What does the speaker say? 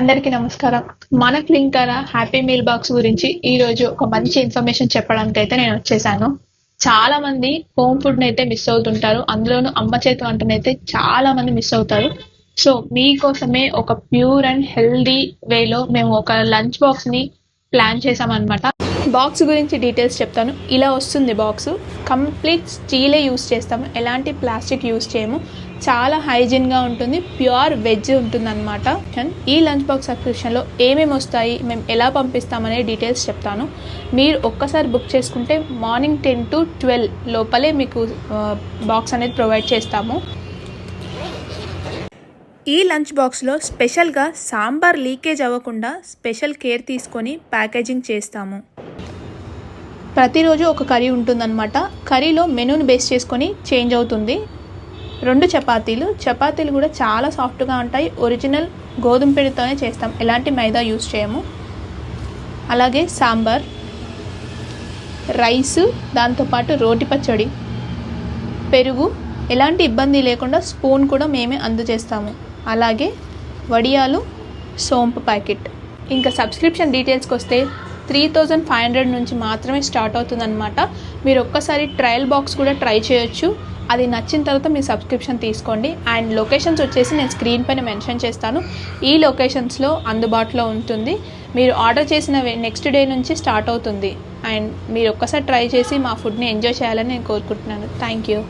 అందరికీ నమస్కారం. మన క్లింకర హ్యాపీ మీల్ బాక్స్ గురించి ఈ రోజు ఒక మంచి ఇన్ఫర్మేషన్ చెప్పడానికి అయితే నేను వచ్చేసాను. చాలా మంది హోమ్ ఫుడ్ నైతే మిస్ అవుతుంటారు. అందులోనూ అమ్మ చేతి వంటనైతే చాలా మంది మిస్ అవుతారు. సో మీకోసమే ఒక ప్యూర్ అండ్ హెల్దీ వేలో మేము ఒక లంచ్ బాక్స్ ని ప్లాన్ చేసామన్నమాట. బాక్స్ గురించి డీటెయిల్స్ చెప్తాను. ఇలా వస్తుంది బాక్స్. కంప్లీట్ స్టీలే యూస్ చేస్తాము, ఎలాంటి ప్లాస్టిక్ యూస్ చేయము. చాలా హైజీన్గా ఉంటుంది, ప్యూర్ వెజ్ ఉంటుంది అనమాట. ఈ లంచ్ బాక్స్ సబ్స్క్రిప్షన్లో ఏమేమి వస్తాయి, మేము ఎలా పంపిస్తామనే డీటెయిల్స్ చెప్తాను. మీరు ఒక్కసారి బుక్ చేసుకుంటే మార్నింగ్ 10 to 12 లోపలే మీకు బాక్స్ అనేది ప్రొవైడ్ చేస్తాము. ఈ లంచ్ బాక్స్లో స్పెషల్గా సాంబార్ లీకేజ్ అవ్వకుండా స్పెషల్ కేర్ తీసుకొని ప్యాకేజింగ్ చేస్తాము. ప్రతిరోజు ఒక కర్రీ ఉంటుందన్నమాట. కర్రీలో మెనూని బేస్ చేసుకొని చేంజ్ అవుతుంది. 2 చపాతీలు కూడా చాలా సాఫ్ట్గా ఉంటాయి. ఒరిజినల్ గోధుమ పిండితోనే చేస్తాం, ఎలాంటి మైదా యూస్ చేయము. అలాగే సాంబార్, రైస్, దాంతోపాటు రోటి పచ్చడి, పెరుగు, ఎలాంటి ఇబ్బంది లేకుండా స్పూన్ కూడా మేమే అందజేస్తాము. అలాగే వడియాలు, సోంపు ప్యాకెట్. ఇంకా సబ్స్క్రిప్షన్ డీటెయిల్స్కి వస్తే 3500 నుంచి మాత్రమే స్టార్ట్ అవుతుందన్నమాట. మీరు ఒక్కసారి ట్రయల్ బాక్స్ కూడా ట్రై చేయొచ్చు. అది నచ్చిన తర్వాత మీ సబ్స్క్రిప్షన్ తీసుకోండి. అండ్ లొకేషన్స్ వచ్చేసి నేను స్క్రీన్ పైన మెన్షన్ చేస్తాను. ఈ లొకేషన్స్లో అందుబాటులో ఉంటుంది. మీరు ఆర్డర్ చేసిన నెక్స్ట్ డే నుంచి స్టార్ట్ అవుతుంది. అండ్ మీరు ఒక్కసారి ట్రై చేసి మా ఫుడ్ని ఎంజాయ్ చేయాలని నేను కోరుకుంటున్నాను. Thank you.